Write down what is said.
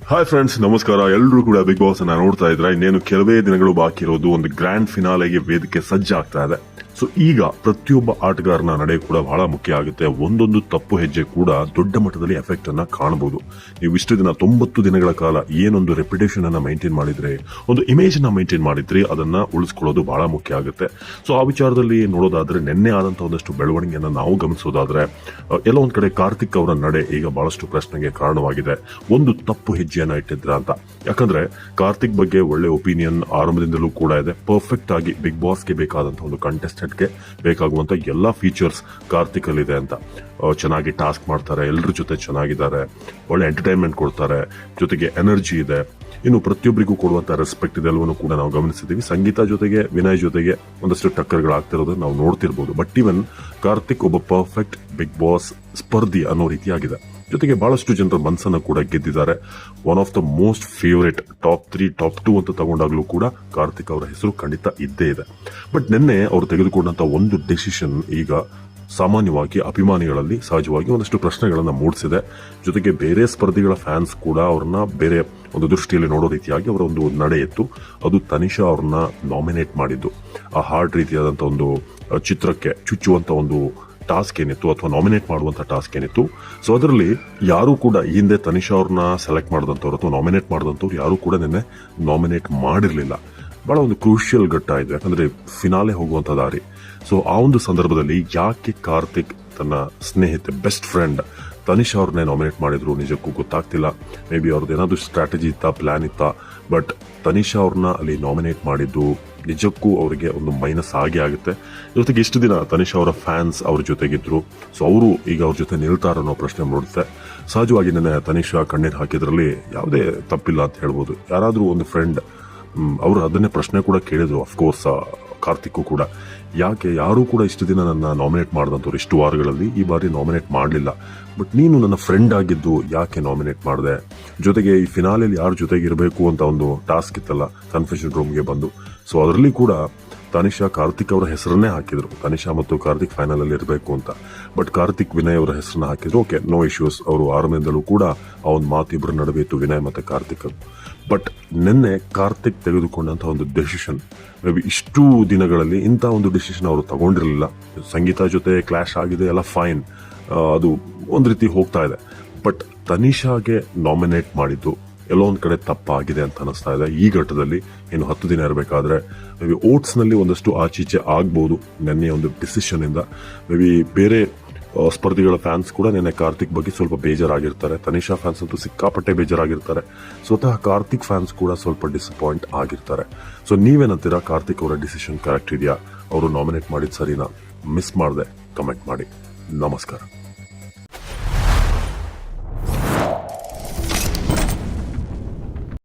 Hi friends, ನಮಸ್ಕಾರ. ಎಲ್ಲರೂ ಕೂಡ ಬಿಗ್ ಬಾಸ್ ಅನ್ನ ನೋಡ್ತಾ ಇದ್ರೆ ಇನ್ನೇನು ಕೆಲವೇ ದಿನಗಳು ಬಾಕಿ ಇರೋದು. ಒಂದು ಗ್ರ್ಯಾಂಡ್ ಫಿನಾಲೆಗೆ ವೇದಿಕೆ ಸಜ್ಜಾಗ್ತಾ ಇದೆ. ಸೊ ಈಗ ಪ್ರತಿಯೊಬ್ಬ ಆಟಗಾರನ ನಡೆ ಕೂಡ ಬಹಳ ಮುಖ್ಯ ಆಗುತ್ತೆ. ಒಂದೊಂದು ತಪ್ಪು ಹೆಜ್ಜೆ ಕೂಡ ದೊಡ್ಡ ಮಟ್ಟದಲ್ಲಿ ಎಫೆಕ್ಟ್ ಅನ್ನ ಕಾಣಬಹುದು. ನೀವು ಇಷ್ಟು ದಿನ 90 ದಿನಗಳ ಕಾಲ ಏನೊಂದು ರೆಪ್ಯುಟೇಷನ್ ಅನ್ನ ಮೇಂಟೈನ್ ಮಾಡಿದ್ರೆ, ಒಂದು ಇಮೇಜ್ ಅನ್ನ ಮೇಂಟೈನ್ ಮಾಡಿದ್ರಿ, ಅದನ್ನ ಉಳಿಸ್ಕೊಳ್ಳೋದು ಬಹಳ ಮುಖ್ಯ ಆಗುತ್ತೆ. ಸೊ ಆ ವಿಚಾರದಲ್ಲಿ ನೋಡೋದಾದ್ರೆ ನಿನ್ನೆ ಆದಂತಹ ಒಂದಷ್ಟು ಬೆಳವಣಿಗೆಯನ್ನ ನಾವು ಗಮನಿಸೋದಾದ್ರೆ, ಎಲ್ಲ ಒಂದ್ ಕಡೆ ಕಾರ್ತಿಕ್ ಅವರ ನಡೆ ಈಗ ಬಹಳಷ್ಟು ಪ್ರಶ್ನೆಗೆ ಕಾರಣವಾಗಿದೆ. ಒಂದು ತಪ್ಪು ಹೆಜ್ಜೆಯನ್ನ ಇಟ್ಟಿದ್ರ ಅಂತ. ಯಾಕಂದ್ರೆ ಕಾರ್ತಿಕ್ ಬಗ್ಗೆ ಒಳ್ಳೆ ಒಪಿನಿಯನ್ ಆರಂಭದಿಂದಲೂ ಕೂಡ ಇದೆ. ಪರ್ಫೆಕ್ಟ್ ಆಗಿ ಬಿಗ್ ಬಾಸ್ಗೆ ಬೇಕಾದಂತಹ ಒಂದು ಕಂಟೆಸ್ಟೆಂಟ್ಗೆ ಬೇಕಾಗುವಂತ ಎಲ್ಲಾ ಫೀಚರ್ಸ್ ಕಾರ್ತಿಕ್ ಅಲ್ಲಿ ಇದೆ ಅಂತ. ಚೆನ್ನಾಗಿ ಟಾಸ್ಕ್ ಮಾಡ್ತಾರೆ, ಎಲ್ಲರ ಜೊತೆ ಚೆನ್ನಾಗಿದ್ದಾರೆ, ಒಳ್ಳೆ ಎಂಟರ್ಟೈನ್ಮೆಂಟ್ ಕೊಡ್ತಾರೆ, ಜೊತೆಗೆ ಎನರ್ಜಿ ಇದೆ, ಇನ್ನು ಪ್ರತಿಯೊಬ್ಬರಿಗೂ ಕೊಡುವಂತ ರೆಸ್ಪೆಕ್ಟ್ ಇದೆ ಎಲ್ಲವನ್ನೂ ಕೂಡ ನಾವು ಗಮನಿಸಿದ್ದೀವಿ. ಸಂಗೀತ ಜೊತೆಗೆ ವಿನಯ್ ಜೊತೆಗೆ ಒಂದಷ್ಟು ಟಕ್ಕರ್ಗಳಾಗ್ತಿರೋದು ನಾವು ನೋಡ್ತಿರ್ಬೋದು. ಬಟ್ ಇವನ್ ಕಾರ್ತಿಕ್ ಒಬ್ಬ ಪರ್ಫೆಕ್ಟ್ ಬಿಗ್ ಬಾಸ್ ಸ್ಪರ್ಧಿ ಅನ್ನೋ ರೀತಿಯಾಗಿದೆ. ಜೊತೆಗೆ ಬಹಳಷ್ಟು ಜನರ ಮನಸ್ಸನ್ನು ಕೂಡ ಗೆದ್ದಿದ್ದಾರೆ. One of the most favourite top 3 top 2 ಅಂತ ತಗೊಂಡಾಗ್ಲೂ ಕೂಡ ಕಾರ್ತಿಕ್ ಅವರ ಹೆಸರು ಖಂಡಿತ ಇದ್ದೇ ಇದೆ. ಬಟ್ ನಿನ್ನೆ ಅವರು ತೆಗೆದುಕೊಂಡಂತ ಒಂದು ಡೆಸಿಷನ್ ಈಗ ಸಾಮಾನ್ಯವಾಗಿ ಅಭಿಮಾನಿಗಳಲ್ಲಿ ಸಹಜವಾಗಿ ಒಂದಷ್ಟು ಪ್ರಶ್ನೆಗಳನ್ನ ಮೂಡಿಸಿದೆ. ಜೊತೆಗೆ ಬೇರೆ ಸ್ಪರ್ಧಿಗಳ ಫ್ಯಾನ್ಸ್ ಕೂಡ ಅವ್ರನ್ನ ಬೇರೆ ಒಂದು ದೃಷ್ಟಿಯಲ್ಲಿ ನೋಡೋ ರೀತಿಯಾಗಿ ಅವರ ಒಂದು ನಡೆ ಇತ್ತು. ಅದು ತನಿಷಾ ಅವ್ರನ್ನ ನಾಮಿನೇಟ್ ಮಾಡಿದ್ದು. ಆ ಹಾರ್ಡ್ ರೀತಿಯಾದಂತಹ ಒಂದು ಚಿತ್ರಕ್ಕೆ ಚುಚ್ಚುವಂತ ಒಂದು ಟಾಸ್ಕ್ ಏನಿತ್ತು, ಅಥವಾ ನಾಮಿನೇಟ್ ಮಾಡುವಂತ ಟಾಸ್ಕ್ ಏನಿತ್ತು. ಸೊ ಅದರಲ್ಲಿ ಯಾರು ಕೂಡ ಈ ಹಿಂದೆ ತನಿಷಾ ಅವ್ರನ್ನ ಸೆಲೆಕ್ಟ್ ಮಾಡಿದಂಥವ್ರು ಅಥವಾ ನಾಮಿನೇಟ್ ಮಾಡಿದಂಥವ್ರು ಯಾರು ಕೂಡ ನಿನ್ನೆ ನಾಮಿನೇಟ್ ಮಾಡಿರ್ಲಿಲ್ಲ. ಬಹಳ ಒಂದು ಕ್ರೂಷಿಯಲ್ ಘಟ್ಟ ಇದು, ಯಾಕಂದ್ರೆ ಫಿನಾಲೆ ಹೋಗುವಂತ ದಾರಿ. ಸೊ ಆ ಒಂದು ಸಂದರ್ಭದಲ್ಲಿ ಯಾಕೆ ಕಾರ್ತಿಕ್ ತನ್ನ ಸ್ನೇಹಿತೆ, ಬೆಸ್ಟ್ ಫ್ರೆಂಡ್ ತನಿಷಾ ಅವ್ರನ್ನೇ ನಾಮಿನೇಟ್ ಮಾಡಿದ್ರು ನಿಜಕ್ಕೂ ಗೊತ್ತಾಗ್ತಿಲ್ಲ. ಮೇ ಬಿ ಅವ್ರದ್ದು ಏನಾದ್ರು ಸ್ಟ್ರಾಟಜಿ ಇತ್ತಾ, ಪ್ಲಾನ್ ಇತ್ತಾ. ಬಟ್ ತನಿಷಾ ಅವ್ರನ್ನ ಅಲ್ಲಿ ನಾಮಿನೇಟ್ ಮಾಡಿದ್ದು ನಿಜಕ್ಕೂ ಅವರಿಗೆ ಒಂದು ಮೈನಸ್ ಆಗೇ ಆಗುತ್ತೆ. ಜೊತೆಗೆ ಇಷ್ಟು ದಿನ ತನಿಷಾ ಅವರ ಫ್ಯಾನ್ಸ್ ಅವ್ರ ಜೊತೆಗಿದ್ರು. ಸೊ ಅವರು ಈಗ ಅವ್ರ ಜೊತೆ ನಿಲ್ತಾರ ಅನ್ನೋ ಪ್ರಶ್ನೆ ಮೂಡುತ್ತೆ. ಸಹಜವಾಗಿ ನನ್ನ ತನಿಷಾ ಕಣ್ಣೀರು ಹಾಕಿದ್ರಲ್ಲಿ ಯಾವುದೇ ತಪ್ಪಿಲ್ಲ ಅಂತ ಹೇಳ್ಬೋದು. ಯಾರಾದ್ರೂ ಒಂದು ಫ್ರೆಂಡ್ ಅವರು ಅದನ್ನೇ ಪ್ರಶ್ನೆ ಕೂಡ ಕೇಳಿದ್ರು, ಅಫ್ಕೋರ್ಸ್ ಕಾರ್ತಿಕ್ ಕೂಡ. ಯಾಕೆ ಯಾರು ಕೂಡ ಇಷ್ಟು ದಿನ ನನ್ನ ನಾಮಿನೇಟ್ ಮಾಡಿದಂಥವ್ರು ಇಷ್ಟು ವಾರಗಳಲ್ಲಿ ಈ ಬಾರಿ ನಾಮಿನೇಟ್ ಮಾಡಲಿಲ್ಲ, ಬಟ್ ನೀನು ನನ್ನ ಫ್ರೆಂಡ್ ಆಗಿದ್ದು ಯಾಕೆ ನಾಮಿನೇಟ್ ಮಾಡಿದೆ? ಜೊತೆಗೆ ಈ ಫಿನಾಲೆಯಲ್ಲಿ ಯಾರ ಜೊತೆಗೆ ಇರಬೇಕು ಅಂತ ಒಂದು ಟಾಸ್ಕ್ ಇತ್ತಲ್ಲ, ಕನ್ಫೆಷನ್ ರೂಮ್ಗೆ ಬಂದು. ಸೊ ಅದರಲ್ಲಿ ಕೂಡ ತನಿಷಾ ಕಾರ್ತಿಕ್ ಅವರ ಹೆಸರನ್ನೇ ಹಾಕಿದ್ರು, ತನಿಷಾ ಮತ್ತು ಕಾರ್ತಿಕ್ ಫೈನಲ್ ಅಲ್ಲಿ ಇರಬೇಕು ಅಂತ. ಬಟ್ ಕಾರ್ತಿಕ್ ವಿನಯ್ ಅವರ ಹೆಸರನ್ನ ಹಾಕಿದ್ರು. Okay, no issues. ಅವರು ಆರಂಭದಿಂದಲೂ ಕೂಡ ಆ ಒಂದು ಮಾತು ಇಬ್ಬರ ನಡುವೆ ಇತ್ತು, ವಿನಯ್ ಮತ್ತೆ ಕಾರ್ತಿಕ್. ಬಟ್ ನಿನ್ನೆ ಕಾರ್ತಿಕ್ ತೆಗೆದುಕೊಂಡಂತಹ ಒಂದು ಡೆಸಿಷನ್, ಮೇ ಬಿ ಇಷ್ಟು ದಿನಗಳಲ್ಲಿ ಇಂಥ ಒಂದು ಡಿಸಿಷನ್ ಅವರು ತಗೊಂಡಿರಲಿಲ್ಲ. ಸಂಗೀತ ಜೊತೆ ಕ್ಲಾಶ್ ಆಗಿದೆ, ಎಲ್ಲ ಫೈನ್, ಅದು ಒಂದ್ ರೀತಿ ಹೋಗ್ತಾ ಇದೆ. ಬಟ್ ತನಿಷಾಗೆ ನಾಮಿನೇಟ್ ಮಾಡಿದ್ದು ಎಲ್ಲೋ ಒಂದ್ ಕಡೆ ತಪ್ಪಾಗಿದೆ ಅಂತ ಅನಿಸ್ತಾ ಇದೆ. ಈ ಘಟ್ಟದಲ್ಲಿ ಇನ್ನು 10 ದಿನ ಇರಬೇಕಾದ್ರೆ ಮೇ ಬಿ ಓಟ್ಸ್ ನಲ್ಲಿ ಒಂದಷ್ಟು ಆಚೀಚೆ ಆಗ್ಬಹುದು ನೆನ್ನೆ ಒಂದು ಡಿಸಿಷನ್ ಇಂದ. ಮೇ ಬಿ ಬೇರೆ ಸ್ಪರ್ಧಿಗಳ ಫ್ಯಾನ್ಸ್ ಕೂಡ ನಿನ್ನೆ ಕಾರ್ತಿಕ್ ಬಗ್ಗೆ ಸ್ವಲ್ಪ ಬೇಜಾರಾಗಿರ್ತಾರೆ. ತನಿಷಾ ಫ್ಯಾನ್ಸ್ ಅಂತೂ ಸಿಕ್ಕಾಪಟ್ಟೆ ಬೇಜಾರಾಗಿರ್ತಾರೆ. ಸ್ವತಃ ಕಾರ್ತಿಕ್ ಫ್ಯಾನ್ಸ್ ಕೂಡ ಸ್ವಲ್ಪ ಡಿಸಪಾಯಿಂಟ್ ಆಗಿರ್ತಾರೆ. ಸೊ ನೀವೇನಂತೀರಾ? ಕಾರ್ತಿಕ್ ಅವರ ಡಿಸಿಷನ್ ಕರೆಕ್ಟ್ ಇದೆಯಾ? ಅವರು ನಾಮಿನೇಟ್ ಮಾಡಿದ್ ಸರಿನಾ? ಮಿಸ್ ಮಾಡದೆ ಕಮೆಂಟ್ ಮಾಡಿ. ನಮಸ್ಕಾರ.